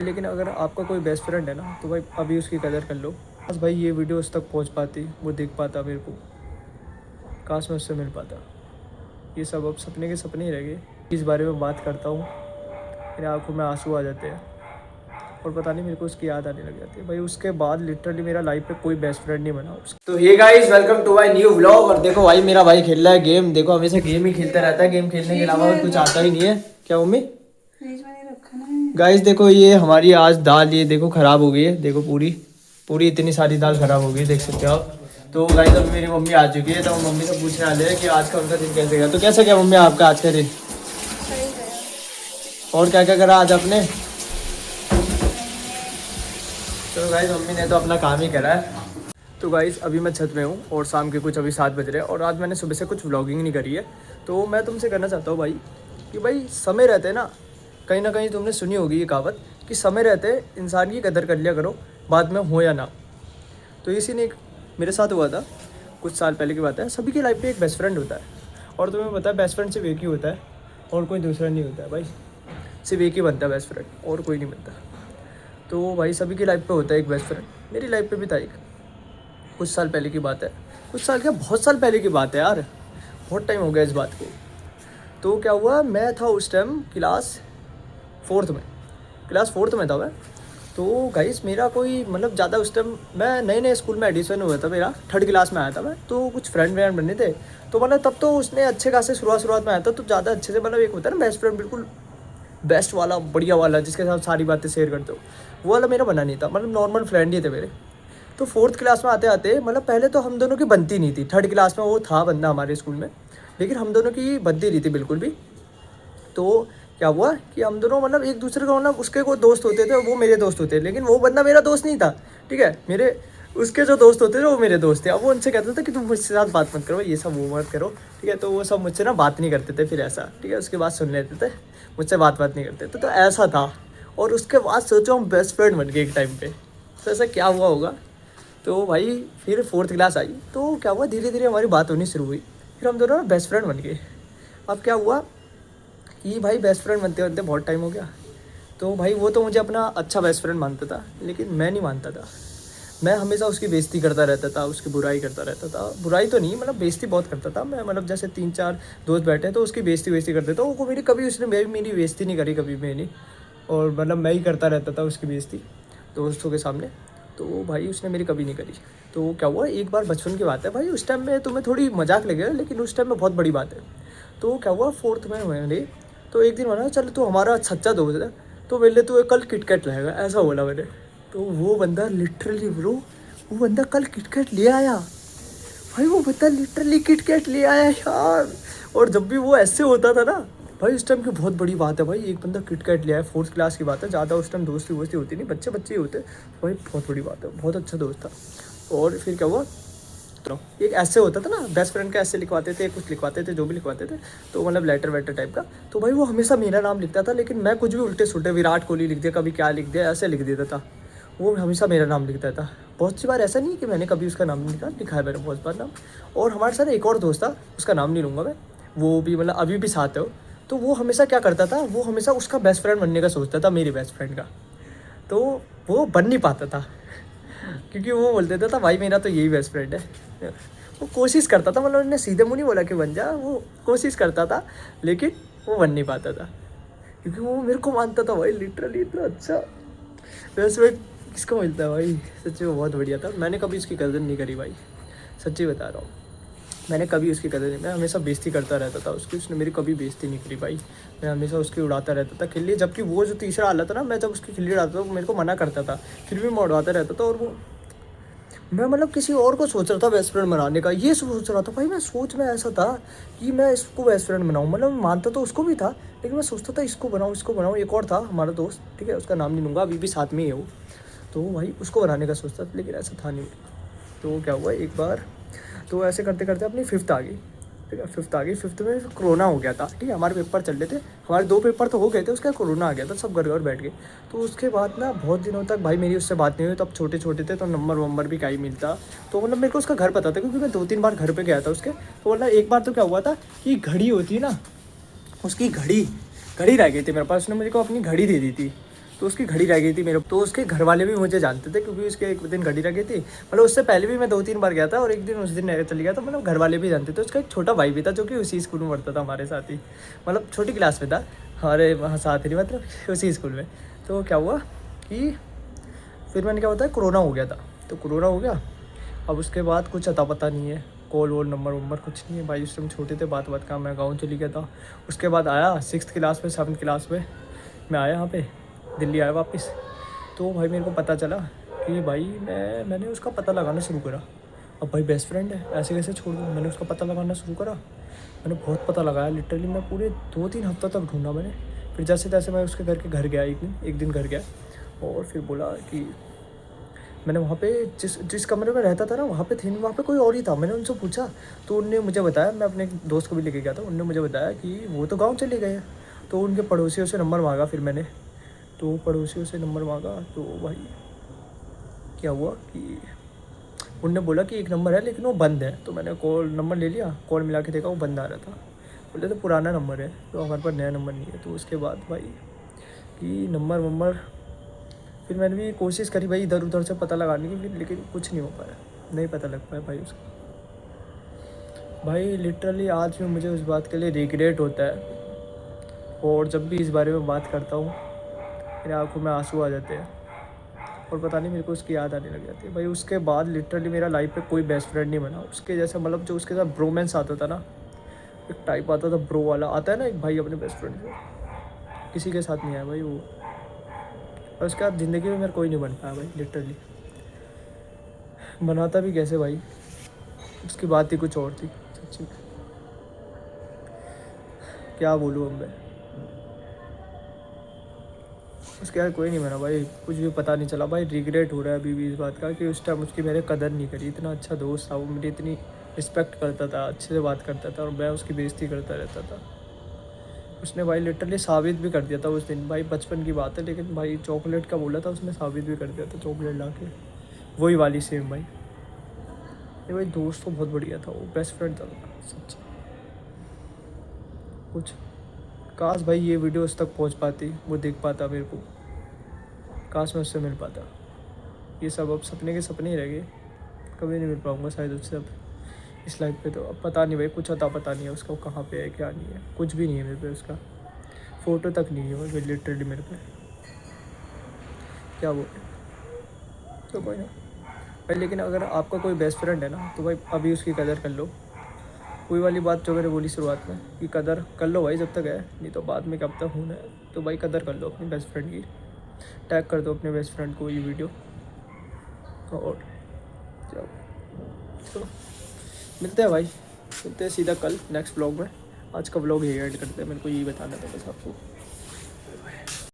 लेकिन अगर आपका कोई बेस्ट फ्रेंड है ना तो भाई अभी उसकी कदर कर लो। बस भाई ये वीडियो उस तक पहुंच पाती, वो देख पाता मेरे को, काश मैं उससे मिल पाता। ये सब अब सपने के सपने ही रह गए। इस बारे में बात करता हूँ मेरी आंखों में आंसू आ जाते हैं और पता नहीं मेरे को उसकी याद आने लग जाती है। भाई उसके बाद लिटरली मेरा लाइफ में कोई बेस्ट फ्रेंड नहीं बना उसका। तो hey guys, welcome to my new vlog. और देखो भाई मेरा भाई खेल रहा है गेम। देखो हमेशा गेम ही खेलता रहता है, गेम खेलने के अलावा और कुछ आता ही नहीं है। क्या मम्मी? गाइस देखो ये हमारी आज दाल, ये देखो खराब हो गई है। देखो पूरी पूरी इतनी सारी दाल खराब हो गई, देख सकते हो आप। तो गाइस अभी मेरी मम्मी आ चुकी है, तो मम्मी से पूछने वाले हैं कि आज का उनका दिन कैसे गया। तो कैसे गया मम्मी आपका आज का दिन? और क्या क्या करा आज आपने? तो गाइस मम्मी ने तो अपना काम ही करा है। तो गाइस अभी मैं छत में हूँ और शाम के कुछ अभी 7 बज रहे हैं और आज मैंने सुबह से कुछ व्लॉगिंग नहीं करी है। तो मैं तुमसे करना चाहता हूँ भाई कि भाई समय रहते ना कहीं तुमने सुनी होगी ये कहावत कि समय रहते इंसान की कदर कर लिया करो, बाद में हो या ना। तो इसी ने मेरे साथ हुआ था, कुछ साल पहले की बात है। सभी की लाइफ में एक बेस्ट फ्रेंड होता है और तुम्हें पता है बेस्ट फ्रेंड सिर्फ एक ही होता है और कोई दूसरा नहीं होता है भाई। सिर्फ एक ही बनता है बेस्ट फ्रेंड और कोई नहीं बनता। तो भाई सभी की लाइफ पे होता है एक बेस्ट फ्रेंड। मेरी लाइफ पे भी था एक, कुछ साल पहले की बात है। कुछ साल क्या, बहुत साल पहले की बात है यार, बहुत टाइम हो गया इस बात को। तो क्या हुआ, मैं था उस टाइम क्लास फोर्थ में था मैं। तो गाइस मेरा कोई मतलब ज़्यादा उस टाइम मैं नए स्कूल में एडमिशन हुआ था, मेरा 3rd क्लास में आया था मैं। तो कुछ फ्रेंड बने थे। तो मतलब तब तो उसने अच्छे खासे शुरुआत में आया था, तो ज़्यादा अच्छे से मतलब एक होता है ना बेस्ट फ्रेंड, बिल्कुल बेस्ट वाला, बढ़िया वाला, जिसके साथ सारी बातें शेयर करते हो, वो वाला मेरा बना नहीं था। मतलब नॉर्मल फ्रेंड ही थे मेरे। तो 4th क्लास में आते आते मतलब पहले तो हम दोनों की बनती नहीं थी। 3rd क्लास में वो था बंदा हमारे स्कूल में, लेकिन हम दोनों की बनती नहीं थी बिल्कुल भी। तो क्या हुआ कि हम दोनों मतलब एक दूसरे को मतलब उसके कोई दोस्त होते थे, वो मेरे दोस्त होते, लेकिन वो बंदा मेरा दोस्त नहीं था। ठीक है, मेरे उसके जो दोस्त होते थे वो मेरे दोस्त थे। अब वो उनसे कहते थे कि तुम मुझसे साथ बात मत करो, ये सब वो मत करो। ठीक है, तो वो सब मुझसे ना बात नहीं करते थे फिर ऐसा। ठीक है, उसके बाद सुन लेते थे, मुझसे बात नहीं करते थे। तो ऐसा था। और उसके बाद सोचो हम बेस्ट फ्रेंड बन गए एक टाइम पे। तो ऐसा क्या हुआ होगा। तो भाई फिर 4th क्लास आई तो क्या हुआ, धीरे धीरे हमारी बात होनी शुरू हुई। फिर हम दोनों बेस्ट फ्रेंड बन गए। अब क्या हुआ कि भाई बेस्ट फ्रेंड बनते बनते बहुत टाइम हो गया। तो भाई वो तो मुझे अपना अच्छा बेस्ट फ्रेंड मानता था, लेकिन मैं नहीं मानता था। मैं हमेशा उसकी बेइज्जती करता रहता था, उसकी बुराई करता रहता था। बुराई तो नहीं, मतलब बेइज्जती बहुत करता था मैं। मतलब जैसे 3-4 दोस्त बैठे तो उसकी बेइज्जती करते थे। वो मेरी कभी उसने मेरी बेइज्जती नहीं करी कभी, मैंने। और मतलब मैं ही करता रहता था उसकी बेइज्जती दोस्तों के सामने। तो भाई उसने मेरी कभी नहीं करी। तो क्या हुआ, एक बार बचपन की बात है भाई, उस टाइम में तुम्हें थोड़ी मजाक लगेगा लेकिन उस टाइम में बहुत बड़ी बात है। तो क्या हुआ, 4th में मैंने तो एक दिन बोला चल तू हमारा सच्चा दोस्त है तो मेरे तू कल किटकैट लाएगा, ऐसा बोला मैंने। तो वो बंदा लिटरली ब्रो, वो बंदा कल किटकैट ले आया भाई। वो बंदा लिटरली किटकैट ले आया यार। और जब भी वो ऐसे होता था ना भाई, उस टाइम की बहुत बड़ी बात है भाई, एक बंदा किटकैट ले आया। 4th क्लास की बात है, ज़्यादा उस टाइम दोस्ती होती नहीं, बच्चे ही होते भाई। बहुत बड़ी बात है, बहुत अच्छा दोस्त था। और फिर क्या हुआ, तो एक ऐसे होता था ना, बेस्ट फ्रेंड का ऐसे लिखवाते थे, कुछ लिखवाते थे, जो भी लिखवाते थे, तो मतलब लेटर वेटर टाइप का। तो भाई वो हमेशा मेरा नाम लिखता था, लेकिन मैं कुछ भी उल्टे सुल्टे विराट कोहली लिख दिया, कभी क्या लिख दिया, ऐसे लिख देता था। वो हमेशा मेरा नाम लिखता था। बहुत सी बार ऐसा नहीं कि मैंने कभी उसका नाम नहीं लिखा है मैंने बहुत बार नाम। और हमारे साथ एक और दोस्त था, उसका नाम नहीं लूँगा मैं, वो भी मतलब अभी भी साथ है वो। तो वो हमेशा क्या करता था, वो हमेशा उसका बेस्ट फ्रेंड बनने का सोचता था, मेरे बेस्ट फ्रेंड का। तो वो बन नहीं पाता था क्योंकि वो बोल देता था भाई मेरा तो यही बेस्ट फ्रेंड है। वो कोशिश करता था, मतलब उन्होंने सीधे मुँह नहीं बोला कि बन जा, वो कोशिश करता था लेकिन वो बन नहीं पाता था क्योंकि वो मेरे को मानता था भाई। लिटरली इतना अच्छा बेस्ट फ्रेंड किसको मिलता है भाई, सच्ची में बहुत बढ़िया था। मैंने कभी उसकी कदर नहीं करी भाई, सच्ची बता रहा हूँ। मैंने कभी उसकी कदर नहीं, मैं हमेशा बेइज्जती करता रहता था उसकी, उसने मेरी कभी बेइज्जती नहीं करी भाई। मैं हमेशा उसकी उड़ाता रहता था खिल्ली, जबकि वो जो तीसरा आला था ना, मैं जब उसकी खिल्ली उड़ाता था वो मेरे को मना करता था, फिर भी मैं उड़ाता रहता था। और वो मैं मतलब किसी और को सोच रहा था बेस्ट फ्रेंड बनाने का, ये सोच रहा था भाई। मैं सोच में ऐसा था कि मैं इसको बेस्ट फ्रेंड बनाऊँ, मतलब मानता तो उसको भी था, लेकिन मैं सोचता था इसको बनाऊँ। एक और था हमारा दोस्त, ठीक है, उसका नाम नहीं लूँगा, अभी भी साथ में ही है वो। तो भाई उसको बनाने का सोचता था, लेकिन ऐसा था नहीं। तो क्या हुआ एक बार, तो ऐसे करते करते अपनी 5th आ गई। ठीक है, 5th आ गई। 5th में कोरोना हो गया था। ठीक है, हमारे पेपर चल रहे थे, हमारे 2 पेपर तो हो गए थे, उसका कोरोना आ गया था, सब घर बैठ गए। तो उसके बाद ना बहुत दिनों तक भाई मेरी उससे बात नहीं हुई। तब छोटे थे तो नंबर वंबर भी कहीं मिलता। तो मतलब मेरे को उसका घर पता था क्योंकि मैं 2-3 बार घर पे गया था उसके। तो मतलब एक बार तो क्या हुआ था कि घड़ी होती है ना, उसकी घड़ी रह गई थी मेरे पास, उसने मेरे को अपनी घड़ी दे दी थी। तो उसकी घड़ी रह गई थी मेरे, तो उसके घर वाले भी मुझे जानते थे क्योंकि उसके एक दिन घड़ी रह गई थी। मतलब उससे पहले भी मैं 2-3 बार गया था और एक दिन उस दिन चली गया था। मतलब घर वाले भी जानते थे। उसका एक छोटा भाई भी था जो कि उसी स्कूल में पढ़ता था हमारे साथ ही, मतलब छोटी क्लास में था हमारे वहाँ साथ ही, मतलब उसी स्कूल में। तो क्या हुआ कि फिर मैंने क्या बताया, कोरोना हो गया था। तो कोरोना हो गया, अब उसके बाद कुछ अता पता नहीं है, कॉल वॉल नंबर वंबर कुछ नहीं है भाई। उस टाइम छोटे थे, बात का मैं गाँव चली गया था। उसके बाद आया 6th क्लास में 7th क्लास में मैं आया यहाँ पे, दिल्ली आया वापस। तो भाई मेरे को पता चला कि भाई मैंने उसका पता लगाना शुरू करा। अब भाई बेस्ट फ्रेंड है, ऐसे कैसे छोड़ दूँ। मैंने उसका पता लगाना शुरू करा, मैंने बहुत पता लगाया लिटरली। मैं पूरे 2-3 हफ्ता तक ढूंढा मैंने। फिर जैसे तैसे मैं उसके घर गया, एक दिन घर गया और फिर बोला कि मैंने वहाँ पे जिस कमरे में रहता था ना, वहाँ पे थे नहीं, वहाँ पे कोई और ही था। मैंने उनसे पूछा तो उनने मुझे बताया, मैं अपने दोस्त को भी लेके गया था, उनने मुझे बताया कि वो तो गाँव चले गए हैं। तो उनके पड़ोसियों से नंबर मांगा फिर मैंने, तो पड़ोसियों से नंबर मांगा तो भाई क्या हुआ कि उनने बोला कि एक नंबर है लेकिन वो बंद है। तो मैंने नंबर ले लिया, कॉल मिला के देखा वो बंद आ रहा था। बोले तो पुराना नंबर है, तो हमारे पास नया नंबर नहीं है। तो उसके बाद भाई कि नंबर फिर मैंने भी कोशिश करी भाई इधर उधर से पता लगाने की, लेकिन कुछ नहीं हो पाया, नहीं पता लग पाया भाई उसका। भाई लिटरली आज भी मुझे उस बात के लिए रिग्रेट होता है, और जब भी इस बारे में बात करता हूँ मेरी आंखों में आंसू आ जाते हैं और पता नहीं मेरे को उसकी याद आने लग जाती है भाई। उसके बाद लिटरली मेरा लाइफ पे कोई बेस्ट फ्रेंड नहीं बना उसके जैसा। मतलब जो उसके साथ ब्रोमेंस आता था ना, एक टाइप आता था ब्रो वाला, आता है ना एक भाई अपने बेस्ट फ्रेंड से, किसी के साथ नहीं आया भाई वो। और उसके बाद ज़िंदगी में मेरा कोई नहीं बन पाया भाई लिटरली। बनाता भी कैसे भाई, उसकी बात ही कुछ और थी सच्ची। क्या बोलूँ अब मैं, उसके बाद कोई नहीं बना भाई, कुछ भी पता नहीं चला भाई। रिग्रेट हो रहा है अभी भी इस बात का कि उस टाइम उसकी मैंने कदर नहीं करी। इतना अच्छा दोस्त था वो, मेरी इतनी रिस्पेक्ट करता था, अच्छे से बात करता था और मैं उसकी बेइज्जती करता रहता था। उसने भाई लिटरली साबित भी कर दिया था उस दिन। भाई बचपन की बात है, लेकिन भाई चॉकलेट का बोला था उसने, साबित भी कर दिया था चॉकलेट ला के, वही वाली सेम भाई। ये भाई दोस्त तो बहुत बढ़िया था वो, बेस्ट फ्रेंड था सच्ची। कुछ काश भाई ये वीडियो उस तक पहुंच पाती, वो देख पाता मेरे को, काश मैं उससे मिल पाता। ये सब अब सपने के सपने ही रह गए, कभी नहीं मिल पाऊँगा शायद उससे अब इस लाइफ पे। तो अब पता नहीं भाई, कुछ अता पता नहीं है उसका, वो कहाँ पे है क्या नहीं है, कुछ भी नहीं है मेरे पे उसका, फ़ोटो तक नहीं है वो लिटरली मेरे पे। क्या बोले, तो कोई ना भाई। लेकिन अगर आपका कोई बेस्ट फ्रेंड है ना, तो भाई अभी उसकी कदर कर लो। वही वाली बात जो मैंने बोली शुरुआत में कि कदर कर लो भाई जब तक है, नहीं तो बाद में कब तक होना है। तो भाई कदर कर लो अपनी बेस्ट फ्रेंड की, टैग कर दो अपने बेस्ट फ्रेंड को ये वीडियो। और चलो चलो मिलते हैं भाई, मिलते हैं सीधा कल नेक्स्ट व्लॉग में। आज का व्लॉग यही एड करते हैं, मेरे को यही बताना था बस आपको।